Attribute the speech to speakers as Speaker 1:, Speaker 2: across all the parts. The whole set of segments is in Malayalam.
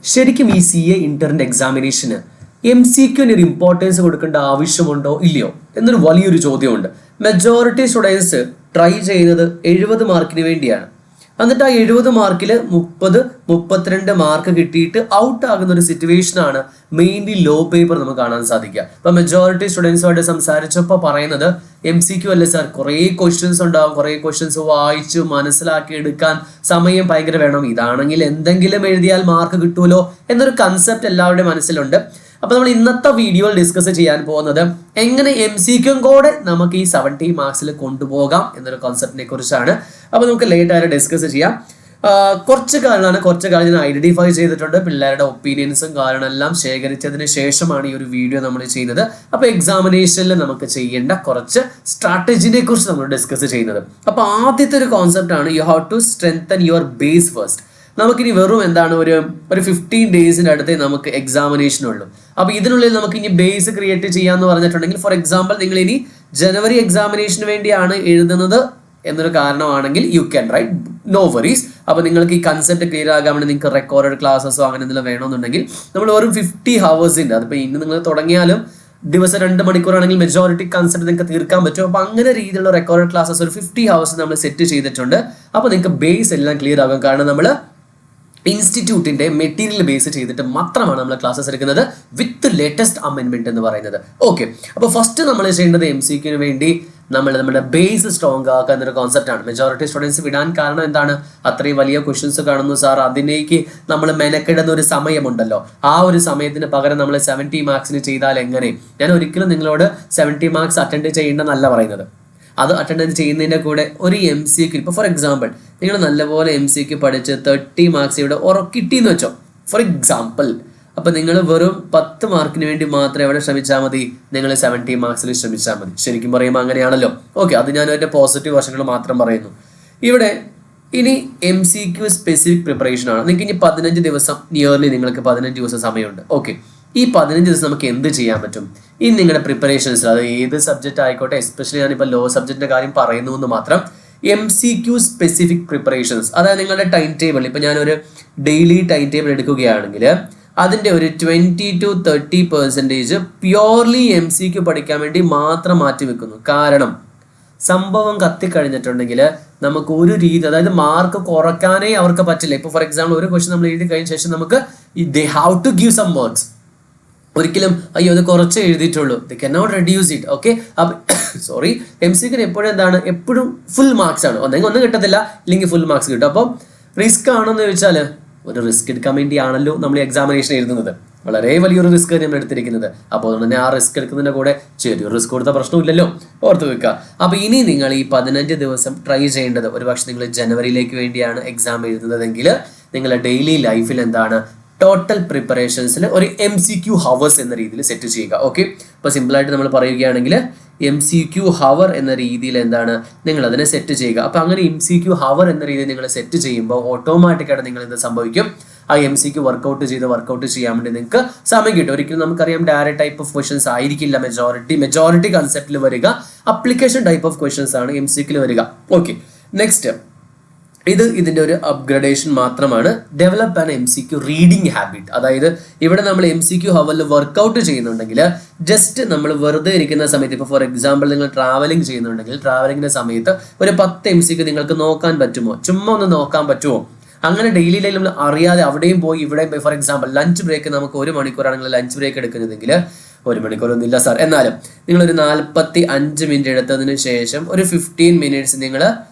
Speaker 1: ശരിക്കും ഈ CA ഇന്ററിന്റെ എക്സാമിനേഷന് MCQന് ഒരു ഇമ്പോർട്ടൻസ് കൊടുക്കേണ്ട ആവശ്യമുണ്ടോ ഇല്ലയോ എന്നൊരു വലിയൊരു ചോദ്യമുണ്ട്. മെജോറിറ്റി സ്റ്റുഡൻസ് ട്രൈ ചെയ്യുന്നത് 70 മാർക്കിന് വേണ്ടിയാണ്. എന്നിട്ട് ആ 70 മാർക്കിൽ 32 മാർക്ക് കിട്ടിയിട്ട് ഔട്ട് ആകുന്ന ഒരു സിറ്റുവേഷനാണ് മെയിൻലി ലോ പേപ്പർ നമുക്ക് കാണാൻ സാധിക്കുക. ഇപ്പൊ മെജോറിറ്റി സ്റ്റുഡൻസുമായിട്ട് സംസാരിച്ചപ്പോൾ പറയുന്നത് MCQ അല്ലേ സാർ, കുറേ ക്വസ്റ്റ്യൻസ് ഉണ്ടാവും, കുറേ ക്വസ്റ്റ്യൻസ് വായിച്ചു മനസ്സിലാക്കി എടുക്കാൻ സമയം ഭയങ്കര വേണം, ഇതാണെങ്കിൽ എന്തെങ്കിലും എഴുതിയാൽ മാർക്ക് കിട്ടുമല്ലോ എന്നൊരു കൺസെപ്റ്റ് എല്ലാവരുടെയും മനസ്സിലുണ്ട്. അപ്പൊ നമ്മൾ ഇന്നത്തെ വീഡിയോയിൽ ഡിസ്കസ് ചെയ്യാൻ പോകുന്നത് എങ്ങനെ MCQ കൂടെ നമുക്ക് ഈ 70 മാർക്സിൽ കൊണ്ടുപോകാം എന്നൊരു കോൺസെപ്റ്റിനെ കുറിച്ചാണ്. അപ്പൊ നമുക്ക് ലേറ്റ് ആയിട്ട് ഡിസ്കസ് ചെയ്യാം. കുറച്ച് കാര്യം ഞാൻ ഐഡന്റിഫൈ ചെയ്തിട്ടുണ്ട്. പിള്ളേരുടെ ഒപ്പീനിയൻസും കാരണമെല്ലാം ശേഖരിച്ചതിന് ശേഷമാണ് ഈ ഒരു വീഡിയോ നമ്മൾ ചെയ്യുന്നത്. അപ്പൊ എക്സാമിനേഷനിൽ നമുക്ക് ചെയ്യേണ്ട കുറച്ച് സ്ട്രാറ്റജിനെ കുറിച്ച് നമ്മൾ ഡിസ്കസ് ചെയ്യുന്നത്. അപ്പൊ ആദ്യത്തെ ഒരു കോൺസെപ്റ്റ് ആണ് you have to strengthen your base first. നമുക്കിനി വെറും എന്താണ് ഒരു 15 ഡേയ്സിന്റെ അടുത്തേ നമുക്ക് എക്സാമിനേഷൻ ഉള്ളൂ. അപ്പൊ ഇതിനുള്ളിൽ നമുക്ക് ഇനി ബേസ് ക്രിയേറ്റ് ചെയ്യാന്ന് പറഞ്ഞിട്ടുണ്ടെങ്കിൽ, ഫോർ എക്സാമ്പിൾ നിങ്ങൾ ഇനി ജനുവരി എക്സാമിനേഷന് വേണ്ടിയാണ് എഴുതുന്നത് എന്നൊരു കാരണമാണെങ്കിൽ you can write, no worries. അപ്പൊ നിങ്ങൾക്ക് ഈ കൺസെപ്റ്റ് ക്ലിയർ ആകാൻ വേണ്ടി നിങ്ങൾക്ക് റെക്കോർഡഡ് ക്ലാസ്സസോ അങ്ങനെ എന്തെങ്കിലും വേണമെന്നുണ്ടെങ്കിൽ നമ്മൾ വെറും 50 ഹവേഴ്സിന്റെ, അതിപ്പോ ഇന്ന് നിങ്ങൾ തുടങ്ങിയാലും ദിവസം 2 മണിക്കൂറാണെങ്കിൽ മെജോറിറ്റി കൺസെപ്റ്റ് നിങ്ങൾക്ക് തീർക്കാൻ പറ്റും. അപ്പൊ അങ്ങനെ രീതിയിലുള്ള റെക്കോർഡഡ് ക്ലാസ്സസ് ഒരു 50 ഹവേഴ്സ് നമ്മൾ സെറ്റ് ചെയ്തിട്ടുണ്ട്. അപ്പൊ നിങ്ങൾക്ക് ബേസ് എല്ലാം ക്ലിയർ ആകും. കാരണം നമ്മൾ ഇൻസ്റ്റിറ്റ്യൂട്ടിന്റെ മെറ്റീരിയൽ ബേസ് ചെയ്തിട്ട് മാത്രമാണ് നമ്മൾ ക്ലാസ്സസ് എടുക്കുന്നത് വിത്ത് ലേറ്റസ്റ്റ് അമെൻമെന്റ് എന്ന് പറയുന്നത്. ഓക്കെ, അപ്പോൾ ഫസ്റ്റ് നമ്മൾ ചെയ്യേണ്ടത് MCQന് വേണ്ടി നമ്മുടെ ബേസ് സ്ട്രോങ് ആക്കുക എന്നൊരു കോൺസെപ്റ്റ് ആണ്. മെജോറിറ്റി സ്റ്റുഡൻസ് വിടാൻ കാരണം എന്താണ്? അത്രയും വലിയ ക്വസ്റ്റ്യൻസ് കാണുന്നു സാർ, അതിലേക്ക് നമ്മൾ മെനക്കെടുന്ന ഒരു സമയമുണ്ടല്ലോ, ആ ഒരു സമയത്തിന് പകരം നമ്മൾ 70 മാർക്സിന് ചെയ്താൽ എങ്ങനെ? ഞാൻ ഒരിക്കലും നിങ്ങളോട് 70 മാർക്സ് അറ്റൻഡ് ചെയ്യേണ്ടെന്നല്ല പറയുന്നത്. അത് അറ്റൻഡ് ചെയ്യുന്നതിൻ്റെ കൂടെ ഒരു MCQ, ഇപ്പോൾ ഫോർ എക്സാമ്പിൾ നിങ്ങൾ നല്ലപോലെ MCQ പഠിച്ച് 30 മാർക്സ് ഇവിടെ കിട്ടിയെന്ന് വെച്ചോ ഫോർ എക്സാമ്പിൾ. അപ്പം നിങ്ങൾ വെറും 10 മാർക്കിന് വേണ്ടി മാത്രം എവിടെ ശ്രമിച്ചാൽ മതി? നിങ്ങൾ 70 മാർക്സിൽ ശ്രമിച്ചാൽ മതി. ശരിക്കും പറയുമ്പോൾ അങ്ങനെയാണല്ലോ. ഓക്കെ, അത് ഞാൻ എൻ്റെ പോസിറ്റീവ് വശങ്ങൾ മാത്രം പറയുന്നു. ഇവിടെ ഇനി MCQ സ്പെസിഫിക് പ്രിപ്പറേഷൻ ആണ്. നിങ്ങൾക്ക് ഇനി 15 ദിവസം, നിയർലി നിങ്ങൾക്ക് 15 ദിവസം സമയമുണ്ട്. ഓക്കെ, ഈ 15 ദിവസം നമുക്ക് എന്ത് ചെയ്യാൻ പറ്റും? ഇനി നിങ്ങളുടെ പ്രിപ്പറേഷൻസിൽ, അത് ഏത് സബ്ജക്റ്റ് ആയിക്കോട്ടെ, എസ്പെഷ്യലി ഞാനിപ്പോൾ ലോ സബ്ജക്റ്റിന്റെ കാര്യം പറയുന്നു എന്ന് മാത്രം, MCQ സ്പെസിഫിക് പ്രിപ്പറേഷൻസ്, അതായത് നിങ്ങളുടെ ടൈം ടേബിൾ, ഇപ്പം ഞാനൊരു ഡെയിലി ടൈം ടേബിൾ എടുക്കുകയാണെങ്കിൽ അതിൻ്റെ ഒരു 20 to 30% പ്യോർലി MCQ പഠിക്കാൻ വേണ്ടി മാത്രം മാറ്റി വെക്കുന്നു. കാരണം സംഭവം കത്തിക്കഴിഞ്ഞിട്ടുണ്ടെങ്കിൽ നമുക്ക് ഒരു രീതി, അതായത് മാർക്ക് കുറയ്ക്കാനേ അവർക്ക് പറ്റില്ല. ഇപ്പോൾ ഫോർ എക്സാമ്പിൾ ഒരു ക്വസ്റ്റ്യൻ നമ്മൾ എഴുതി കഴിഞ്ഞ ശേഷം നമുക്ക് they have to give some marks. ഒരിക്കലും അയ്യോ അത് കുറച്ച് എഴുതിയിട്ടുള്ളൂ, they can not reduce it. Okay, അപ്പം സോറി, MCQന് എപ്പോഴും എന്താണ്, എപ്പോഴും ഫുൾ മാർക്സ് ആണ്. ഒന്നും കിട്ടത്തില്ല, ഇല്ലെങ്കിൽ ഫുൾ മാർക്സ് കിട്ടും. അപ്പം റിസ്ക് ആണെന്ന് ചോദിച്ചാൽ ഒരു റിസ്ക് എടുക്കാൻ വേണ്ടിയാണല്ലോ നമ്മൾ എക്സാമിനേഷൻ എഴുതുന്നത്. വളരെ വലിയൊരു റിസ്ക് നമ്മൾ എടുത്തിരിക്കുന്നത്. അപ്പോൾ അതുകൊണ്ട് തന്നെ ആ റിസ്ക് എടുക്കുന്നതിൻ്റെ കൂടെ ചെറിയൊരു റിസ്ക് കൊടുത്ത പ്രശ്നമില്ലല്ലോ, ഓർത്ത് വെക്കുക. അപ്പോൾ ഇനി നിങ്ങൾ ഈ 15 ദിവസം ട്രൈ ചെയ്യേണ്ടത്, ഒരുപക്ഷെ നിങ്ങൾ ജനുവരിയിലേക്ക് വേണ്ടിയാണ് എക്സാം എഴുതുന്നതെങ്കിൽ നിങ്ങളുടെ ഡെയിലി ലൈഫിൽ എന്താണ്, ടോട്ടൽ പ്രിപ്പറേഷൻസിൽ ഒരു MCQ ഹവേഴ്സ് എന്ന രീതിയിൽ സെറ്റ് ചെയ്യുക. ഓക്കെ, ഇപ്പോൾ സിമ്പിളായിട്ട് നമ്മൾ പറയുകയാണെങ്കിൽ MCQ ഹവർ എന്ന രീതിയിൽ എന്താണ് നിങ്ങൾ അതിനെ സെറ്റ് ചെയ്യുക. അപ്പോൾ അങ്ങനെ MCQ ഹവർ എന്ന രീതിയിൽ നിങ്ങൾ സെറ്റ് ചെയ്യുമ്പോൾ ഓട്ടോമാറ്റിക്കായിട്ട് നിങ്ങൾ എന്ത് സംഭവിക്കും, ആ MCQ വർക്കൗട്ട് ചെയ്യാൻ വേണ്ടി നിങ്ങൾക്ക് സമയം കിട്ടും. ഒരിക്കലും നമുക്കറിയാം ഡയറക്റ്റ് ടൈപ്പ് ഓഫ് ക്വസ്റ്റൻസ് ആയിരിക്കില്ല മെജോറിറ്റി കൺസെപ്റ്റിൽ വരിക, അപ്ലിക്കേഷൻ ടൈപ്പ് ഓഫ് ക്വസ്റ്റൻസ് ആണ് MCQൽ വരിക. ഓക്കെ, നെക്സ്റ്റ് ഇതിന്റെ ഒരു അപ്ഗ്രഡേഷൻ മാത്രമാണ്. Develop an MCQ reading habit. അതായത് ഇവിടെ നമ്മൾ MCQ ഹവറിൽ വർക്കൗട്ട് ചെയ്യുന്നുണ്ടെങ്കിൽ ജസ്റ്റ് നമ്മൾ വെറുതെ ഇരിക്കുന്ന സമയത്ത്, ഇപ്പോൾ ഫോർ എക്സാമ്പിൾ നിങ്ങൾ ട്രാവലിംഗ് ചെയ്യുന്നുണ്ടെങ്കിൽ ട്രാവലിംഗിന്റെ സമയത്ത് ഒരു 10 MCQ നിങ്ങൾക്ക് നോക്കാൻ പറ്റുമോ? ചുമ്മാ ഒന്ന് നോക്കാൻ പറ്റുമോ? അങ്ങനെ ഡെയിലി ലൈഫ് നമ്മൾ അറിയാതെ അവിടെയും പോയി ഇവിടെയും പോയി, ഫോർ എക്സാമ്പിൾ ലഞ്ച് ബ്രേക്ക് നമുക്ക് 1 മണിക്കൂറാണെങ്കിൽ ലഞ്ച് ബ്രേക്ക് എടുക്കുന്നതെങ്കിൽ 1 മണിക്കൂറൊന്നുമില്ല സാർ, എന്നാലും നിങ്ങളൊരു 45 മിനിറ്റ് എടുത്തതിന് ശേഷം ഒരു 15 മിനിറ്റ്സ് നിങ്ങൾ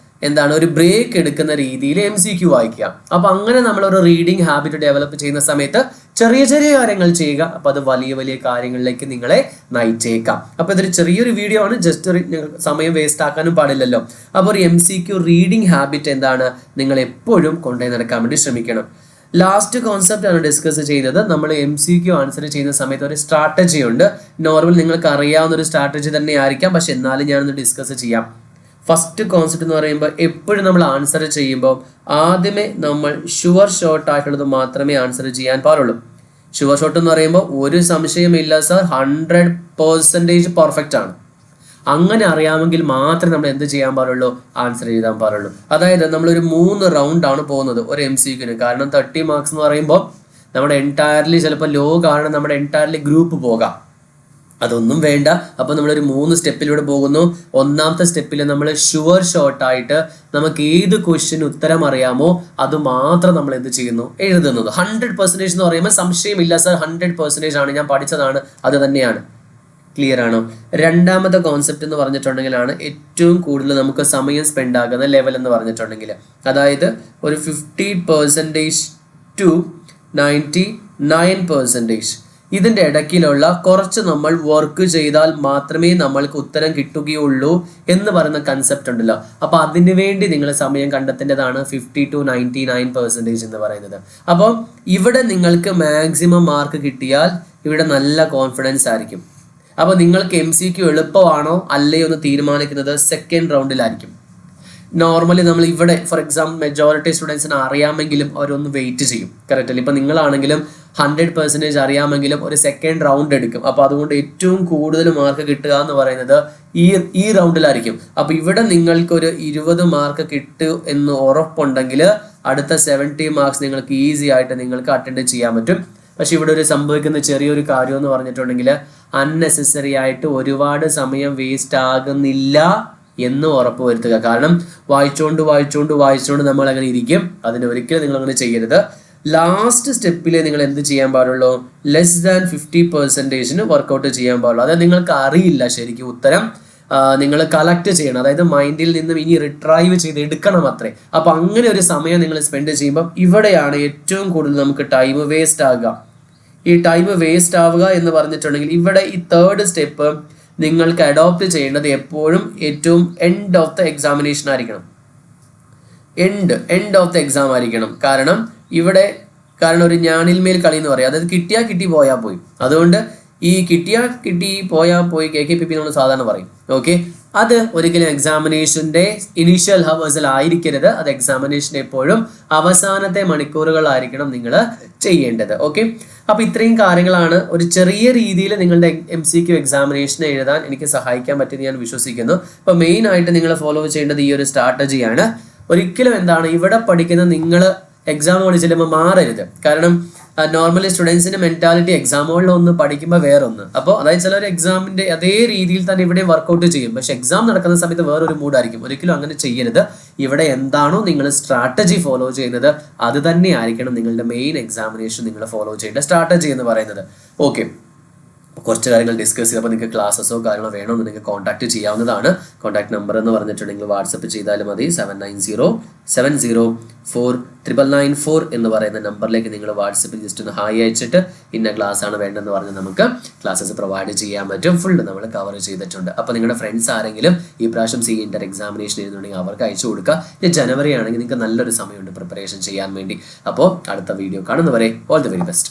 Speaker 1: എന്താണ് ഒരു ബ്രേക്ക് എടുക്കുന്ന രീതിയിൽ MCQ വായിക്കുക. അപ്പൊ അങ്ങനെ നമ്മളൊരു റീഡിംഗ് ഹാബിറ്റ് ഡെവലപ്പ് ചെയ്യുന്ന സമയത്ത് ചെറിയ കാര്യങ്ങൾ ചെയ്യുക. അപ്പൊ അത് വലിയ കാര്യങ്ങളിലേക്ക് നിങ്ങളെ നയിച്ചേക്കാം. അപ്പൊ ഇതൊരു ചെറിയൊരു വീഡിയോ ആണ്, ജസ്റ്റ് സമയം വേസ്റ്റ് ആക്കാനും പാടില്ലല്ലോ. അപ്പൊ ഒരു MCQ റീഡിംഗ് ഹാബിറ്റ് എന്താണ്, നിങ്ങൾ എപ്പോഴും കൊണ്ടുപോയി നടക്കാൻ വേണ്ടി ശ്രമിക്കണം. ലാസ്റ്റ് കോൺസെപ്റ്റ് ആണ് ഡിസ്കസ് ചെയ്തത്. നമ്മൾ MCQ ആൻസർ ചെയ്യുന്ന സമയത്ത് ഒരു സ്ട്രാറ്റജി ഉണ്ട്. നോർമൽ നിങ്ങൾക്ക് അറിയാവുന്ന ഒരു സ്ട്രാറ്റജി തന്നെ ആയിരിക്കാം, പക്ഷെ എന്നാലും ഞാനൊന്ന് ഡിസ്കസ് ചെയ്യാം. ഫസ്റ്റ് കോൺസെപ്റ്റ് എന്ന് പറയുമ്പോൾ എപ്പോഴും നമ്മൾ ആൻസർ ചെയ്യുമ്പോൾ ആദ്യമേ നമ്മൾ ഷുവർ ഷോട്ട് ആയിട്ടുള്ളത് മാത്രമേ ആൻസർ ചെയ്യാൻ പാടുള്ളൂ. ഷുവർ ഷോട്ട് എന്ന് പറയുമ്പോൾ ഒരു സംശയമില്ല സാർ, 100% പെർഫെക്റ്റ് ആണ്. അങ്ങനെ അറിയാമെങ്കിൽ മാത്രമേ നമ്മൾ എന്ത് ചെയ്യാൻ പാടുള്ളൂ, ആൻസർ എഴുതാൻ പാടുള്ളൂ. അതായത് നമ്മളൊരു 3 റൗണ്ട് ആണ് പോകുന്നത് ഒരു MCQന്. കാരണം 30 മാർക്സ് എന്ന് പറയുമ്പോൾ നമ്മുടെ എൻറ്റയർലി ചിലപ്പോൾ ലോ കാരണം നമ്മുടെ എൻറ്റയർലി ഗ്രൂപ്പ് പോകാം. അതൊന്നും വേണ്ട. അപ്പോൾ നമ്മളൊരു 3 സ്റ്റെപ്പിലൂടെ പോകുന്നു. ഒന്നാമത്തെ സ്റ്റെപ്പിൽ നമ്മൾ ഷുവർ ഷോർട്ടായിട്ട് നമുക്ക് ഏത് ക്വസ്റ്റ്യൻ ഉത്തരം അറിയാമോ അത് മാത്രം നമ്മൾ എന്ത് ചെയ്യുന്നു, എഴുതുന്നത്. 100% എന്ന് പറയുമ്പോൾ സംശയമില്ല സർ, 100% ആണ്, ഞാൻ പഠിച്ചതാണ്, അത് തന്നെയാണ്. ക്ലിയർ ആണോ? രണ്ടാമത്തെ കോൺസെപ്റ്റ് എന്ന് പറഞ്ഞിട്ടുണ്ടെങ്കിലാണ് ഏറ്റവും കൂടുതൽ നമുക്ക് സമയം സ്പെൻഡ് ആകുന്ന ലെവൽ എന്ന് പറഞ്ഞിട്ടുണ്ടെങ്കിൽ, അതായത് ഒരു 50% to 99%. ഇതിൻ്റെ ഇടയ്ക്കിലുള്ള കുറച്ച് നമ്മൾ വർക്ക് ചെയ്താൽ മാത്രമേ നമ്മൾക്ക് ഉത്തരം കിട്ടുകയുള്ളൂ എന്ന് പറയുന്ന കൺസെപ്റ്റ് ഉണ്ടല്ലോ. അപ്പോൾ അതിനു വേണ്ടി നിങ്ങൾ സമയം കണ്ടെത്തേണ്ടതാണ് 50 to 99% എന്ന് പറയുന്നത്. അപ്പോൾ ഇവിടെ നിങ്ങൾക്ക് മാക്സിമം മാർക്ക് കിട്ടിയാൽ ഇവിടെ നല്ല കോൺഫിഡൻസ് ആയിരിക്കും. അപ്പോൾ നിങ്ങൾക്ക് MCQ എളുപ്പമാണോ അല്ലയോ എന്ന് തീരുമാനിക്കുന്നത് സെക്കൻഡ് റൗണ്ടിലായിരിക്കും. നോർമലി നമ്മൾ ഇവിടെ ഫോർ എക്സാമ്പിൾ മെജോറിറ്റി സ്റ്റുഡൻസിന് അറിയാമെങ്കിലും അവരൊന്ന് വെയിറ്റ് ചെയ്യും. കറക്റ്റ് അല്ലേ? ഇപ്പം നിങ്ങളാണെങ്കിലും 100% അറിയാമെങ്കിലും ഒരു സെക്കൻഡ് റൗണ്ട് എടുക്കും. അപ്പോൾ അതുകൊണ്ട് ഏറ്റവും കൂടുതൽ മാർക്ക് കിട്ടുക എന്ന് പറയുന്നത് ഈ റൗണ്ടിലായിരിക്കും. അപ്പോൾ ഇവിടെ നിങ്ങൾക്കൊരു 20 മാർക്ക് കിട്ടും എന്ന് ഉറപ്പുണ്ടെങ്കിൽ അടുത്ത 70 മാർക്സ് നിങ്ങൾക്ക് ഈസി ആയിട്ട് നിങ്ങൾക്ക് അറ്റൻഡ് ചെയ്യാൻ പറ്റും. പക്ഷെ ഇവിടെ ഒരു സംഭവിക്കുന്ന ചെറിയൊരു കാര്യം എന്ന് പറഞ്ഞിട്ടുണ്ടെങ്കിൽ അൺനെസസറി ആയിട്ട് ഒരുപാട് സമയം വേസ്റ്റ് ആകുന്നില്ല എന്ന് ഉറപ്പ് വരുത്തുക. കാരണം വായിച്ചുകൊണ്ട് നമ്മൾ അങ്ങനെ ഇരിക്കും. അതിന് ഒരിക്കലും നിങ്ങൾ അങ്ങനെ ചെയ്യരുത്. ലാസ്റ്റ് സ്റ്റെപ്പിൽ നിങ്ങൾ എന്ത് ചെയ്യാൻ പാടുള്ളൂ, ലെസ് ദാൻ 50% വർക്കൗട്ട് ചെയ്യാൻ പാടുള്ളൂ. അതായത് നിങ്ങൾക്ക് അറിയില്ല ശരിക്കും ഉത്തരം, നിങ്ങൾ കളക്ട് ചെയ്യണം. അതായത് മൈൻഡിൽ നിന്നും ഇനി റിട്രൈവ് ചെയ്ത് എടുക്കണം അത്രേ. അപ്പം അങ്ങനെ ഒരു സമയം നിങ്ങൾ സ്പെൻഡ് ചെയ്യുമ്പം ഇവിടെയാണ് ഏറ്റവും കൂടുതൽ നമുക്ക് ടൈം വേസ്റ്റ് ആകുക. ഈ ടൈം വേസ്റ്റ് ആവുക എന്ന് പറഞ്ഞിട്ടുണ്ടെങ്കിൽ ഇവിടെ ഈ തേർഡ് സ്റ്റെപ്പ് നിങ്ങൾക്ക് അഡോപ്റ്റ് ചെയ്യേണ്ടത് എപ്പോഴും ഏറ്റവും എൻഡ് ഓഫ് ദ എക്സാമിനേഷൻ ആയിരിക്കണം. എൻഡ് ഓഫ് ദ എക്സാം ആയിരിക്കണം. കാരണം ഒരു ഞാനിൽമേൽ കളി എന്ന് പറയും. അതായത് കിട്ടിയാൽ കിട്ടി പോയാൽ പോയി. അതുകൊണ്ട് ഈ കിട്ടിയാൽ കിട്ടി പോയാൽ പോയി KKPP നമ്മൾ സാധാരണ പറയും. ഓക്കെ, അത് ഒരിക്കലും എക്സാമിനേഷൻ്റെ ഇനീഷ്യൽ ഹവേഴ്സിൽ ആയിരിക്കരുത്. അത് എക്സാമിനേഷൻ എപ്പോഴും അവസാനത്തെ മണിക്കൂറുകളായിരിക്കണം നിങ്ങൾ ചെയ്യേണ്ടത്. ഓക്കെ, അപ്പോൾ ഇത്രയും കാര്യങ്ങളാണ് ഒരു ചെറിയ രീതിയിൽ നിങ്ങളുടെ MCQ എക്സാമിനേഷൻ എഴുതാൻ എനിക്ക് സഹായിക്കാൻ പറ്റുമെന്ന് ഞാൻ വിശ്വസിക്കുന്നു. അപ്പോൾ മെയിൻ ആയിട്ട് നിങ്ങൾ ഫോളോ ചെയ്യേണ്ടത് ഈ ഒരു സ്ട്രാറ്റജിയാണ്. ഒരിക്കലും ഇവിടെ പഠിക്കുന്ന നിങ്ങൾ എക്സാം ഹോളിൽ ചെല്ലുമ്പോൾ മാറരുത്. കാരണം നോർമലി സ്റ്റുഡൻസിന്റെ മെന്റാലിറ്റി എക്സാം ഹോളിൽ ഒന്ന് പഠിക്കുമ്പോൾ വേറൊന്ന്. അപ്പോൾ അതായത് ചിലർ എക്സാമിന്റെ അതേ രീതിയിൽ തന്നെ ഇവിടെ വർക്കൗട്ട് ചെയ്യും, പക്ഷെ എക്സാം നടക്കുന്ന സമയത്ത് വേറൊരു മൂഡായിരിക്കും. ഒരിക്കലും അങ്ങനെ ചെയ്യരുത്. ഇവിടെ എന്താണോ നിങ്ങൾ സ്ട്രാറ്റജി ഫോളോ ചെയ്യുന്നത് അത് തന്നെ ആയിരിക്കണം നിങ്ങളുടെ മെയിൻ എക്സാമിനേഷൻ നിങ്ങൾ ഫോളോ ചെയ്യേണ്ട സ്ട്രാറ്റജി എന്ന് പറയുന്നത്. ഓക്കെ, കുറച്ച് കാര്യങ്ങൾ ഡിസ്കസ് ചെയ്തപ്പോൾ നിങ്ങൾക്ക് ക്ലാസ്സസോ കാര്യങ്ങളോ വേണമെന്ന് നിങ്ങൾക്ക് കോൺടാക്ട് ചെയ്യാവുന്നതാണ്. കോൺടാക്ട് നമ്പർ എന്ന് പറഞ്ഞിട്ടുണ്ടെങ്കിൽ വാട്സപ്പ് ചെയ്താലും മതി. 7907049994 എന്ന് പറയുന്ന നമ്പറിലേക്ക് നിങ്ങൾ വാട്സപ്പിൽ ജസ്റ്റ് ഒന്ന് ഹായ് അയച്ചിട്ട് ഇന്ന ക്ലാസ് ആണ് വേണ്ടതെന്ന് പറഞ്ഞ് നമുക്ക് ക്ലാസ്സസ് പ്രൊവൈഡ് ചെയ്യാൻ പറ്റും. ഫുള്ള് നമ്മൾ കവർ ചെയ്തിട്ടുണ്ട്. അപ്പോൾ നിങ്ങളുടെ ഫ്രണ്ട്സ് ആരെങ്കിലും ഈ പ്രാവശ്യം CE എക്സാമിനേഷൻ എഴുതുന്നുണ്ടെങ്കിൽ അവർക്ക് അയച്ചു കൊടുക്കുക. ജനുവരി ആണെങ്കിൽ നിങ്ങൾക്ക് നല്ലൊരു സമയമുണ്ട് പ്രിപ്പറേഷൻ ചെയ്യാൻ വേണ്ടി. അപ്പോൾ അടുത്ത വീഡിയോ കാണുന്നവരെ ഓൾ ദി വെരി ബെസ്റ്റ്.